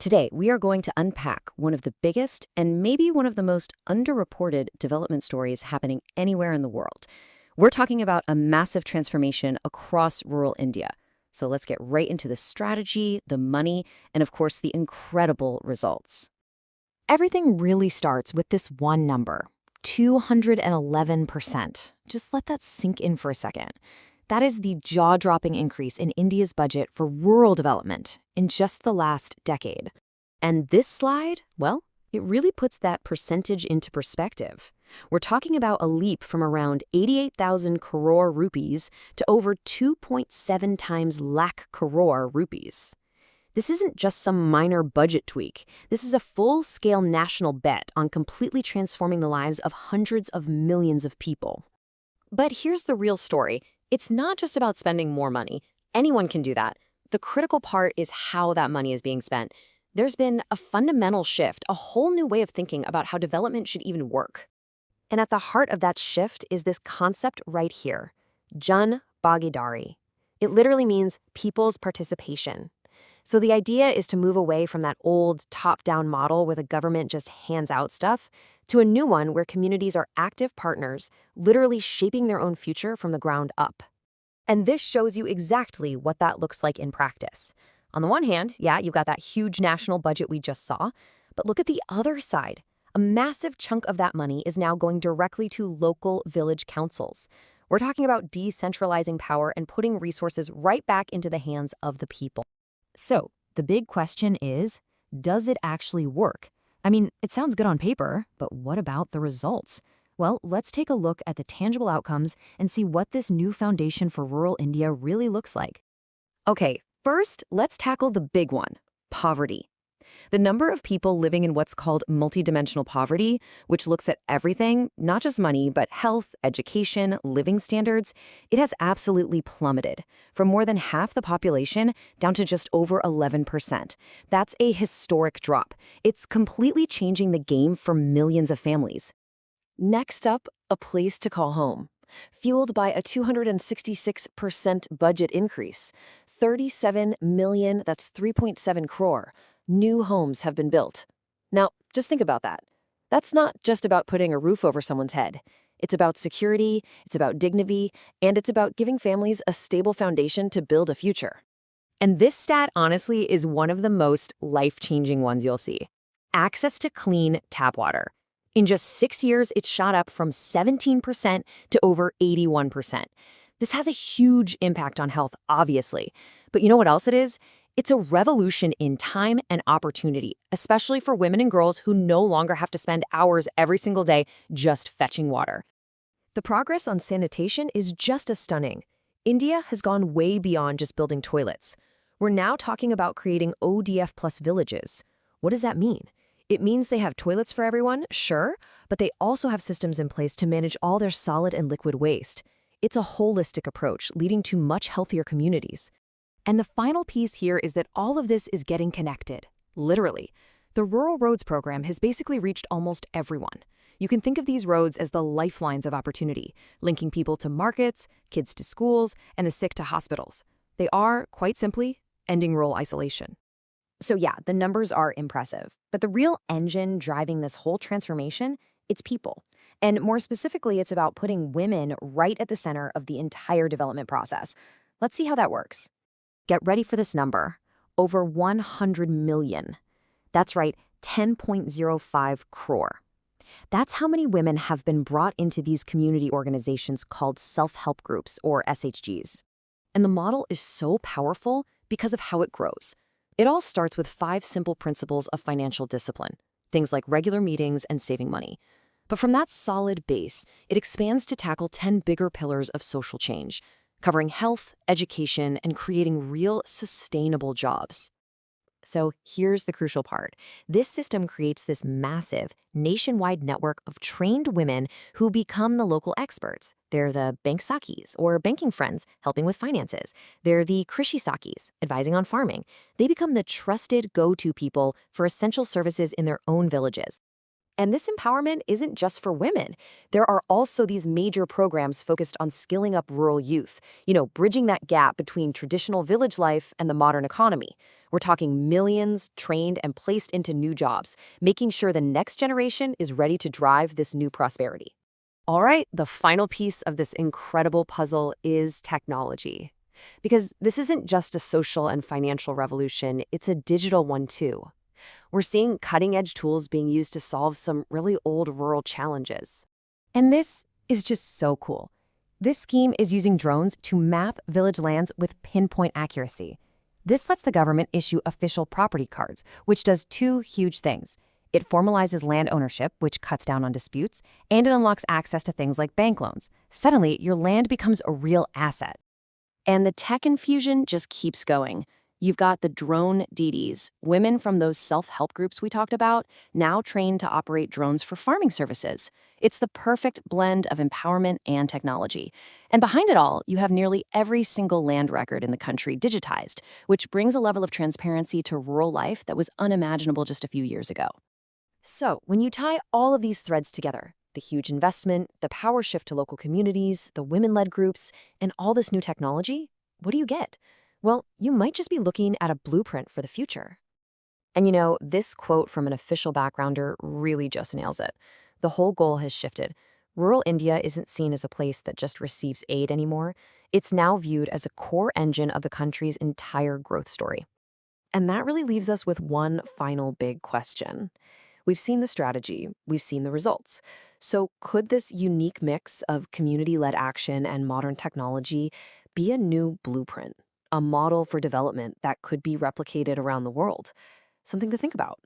Today, we are going to unpack one of the biggest and maybe one of the most underreported development stories happening anywhere in the world. We're talking about a massive transformation across rural India. So let's get right into the strategy, the money, and of course, the incredible results. Everything really starts with this one number, 211%. Just let that sink in for a second. That is the jaw-dropping increase in India's budget for rural development in just the last decade. And this slide, well, it really puts that percentage into perspective. We're talking about a leap from around 88,000 crore rupees to over 2.7 times lakh crore rupees. This isn't just some minor budget tweak. This is a full-scale national bet on completely transforming the lives of hundreds of millions of people. But here's the real story. It's not just about spending more money. Anyone can do that. The critical part is how that money is being spent. There's been a fundamental shift, a whole new way of thinking about how development should even work. And at the heart of that shift is this concept right here, Jan Bhagidari. It literally means people's participation. So the idea is to move away from that old top-down model where the government just hands out stuff to a new one where communities are active partners, literally shaping their own future from the ground up. And this shows you exactly what that looks like in practice. On the one hand, yeah, you've got that huge national budget we just saw, but look at the other side. A massive chunk of that money is now going directly to local village councils. We're talking about decentralizing power and putting resources right back into the hands of the people. So, the big question is, does it actually work? I mean, it sounds good on paper, but what about the results? Well, let's take a look at the tangible outcomes and see what this new foundation for rural India really looks like. Okay, first, let's tackle the big one, poverty. The number of people living in what's called multidimensional poverty, which looks at everything, not just money, but health, education, living standards, it has absolutely plummeted from more than half the population down to just over 11%. That's a historic drop. It's completely changing the game for millions of families. Next up, a place to call home. Fueled by a 266% budget increase, 37 million, that's 3.7 crore. New homes have been built. Now, just think about that. That's not just about putting a roof over someone's head. It's about security, it's about dignity, and it's about giving families a stable foundation to build a future. And this stat, honestly, is one of the most life-changing ones you'll see. Access to clean tap water. In just 6 years, it shot up from 17% to over 81%. This has a huge impact on health, obviously. But you know what else it is? It's a revolution in time and opportunity, especially for women and girls who no longer have to spend hours every single day just fetching water. The progress on sanitation is just as stunning. India has gone way beyond just building toilets. We're now talking about creating ODF plus villages. What does that mean? It means they have toilets for everyone, sure, but they also have systems in place to manage all their solid and liquid waste. It's a holistic approach leading to much healthier communities. And the final piece here is that all of this is getting connected, literally. The Rural Roads program has basically reached almost everyone. You can think of these roads as the lifelines of opportunity, linking people to markets, kids to schools, and the sick to hospitals. They are, quite simply, ending rural isolation. So yeah, the numbers are impressive, but the real engine driving this whole transformation, it's people. And more specifically, it's about putting women right at the center of the entire development process. Let's see how that works. Get ready for this number, over 100 million. That's right, 10.05 crore. That's how many women have been brought into these community organizations called self-help groups, or SHGs. And the model is so powerful because of how it grows. It all starts with 5 simple principles of financial discipline, things like regular meetings and saving money. But from that solid base, it expands to tackle 10 bigger pillars of social change, covering health, education, and creating real sustainable jobs. So here's the crucial part. This system creates this massive, nationwide network of trained women who become the local experts. They're the bank sakis, or banking friends, helping with finances. They're the krishi sakis, advising on farming. They become the trusted go-to people for essential services in their own villages. And this empowerment isn't just for women. There are also these major programs focused on skilling up rural youth, bridging that gap between traditional village life and the modern economy. We're talking millions trained and placed into new jobs, making sure the next generation is ready to drive this new prosperity. All right, the final piece of this incredible puzzle is technology. Because this isn't just a social and financial revolution, it's a digital one too. We're seeing cutting-edge tools being used to solve some really old rural challenges. And this is just so cool. This scheme is using drones to map village lands with pinpoint accuracy. This lets the government issue official property cards, which does two huge things. It formalizes land ownership, which cuts down on disputes, and it unlocks access to things like bank loans. Suddenly, your land becomes a real asset. And the tech infusion just keeps going. You've got the drone DDs, women from those self-help groups we talked about, now trained to operate drones for farming services. It's the perfect blend of empowerment and technology. And behind it all, you have nearly every single land record in the country digitized, which brings a level of transparency to rural life that was unimaginable just a few years ago. So, when you tie all of these threads together, the huge investment, the power shift to local communities, the women-led groups, and all this new technology, what do you get? Well, you might just be looking at a blueprint for the future. And this quote from an official backgrounder really just nails it. The whole goal has shifted. Rural India isn't seen as a place that just receives aid anymore. It's now viewed as a core engine of the country's entire growth story. And that really leaves us with one final big question. We've seen the strategy, we've seen the results. So could this unique mix of community-led action and modern technology be a new blueprint? A model for development that could be replicated around the world? Something to think about.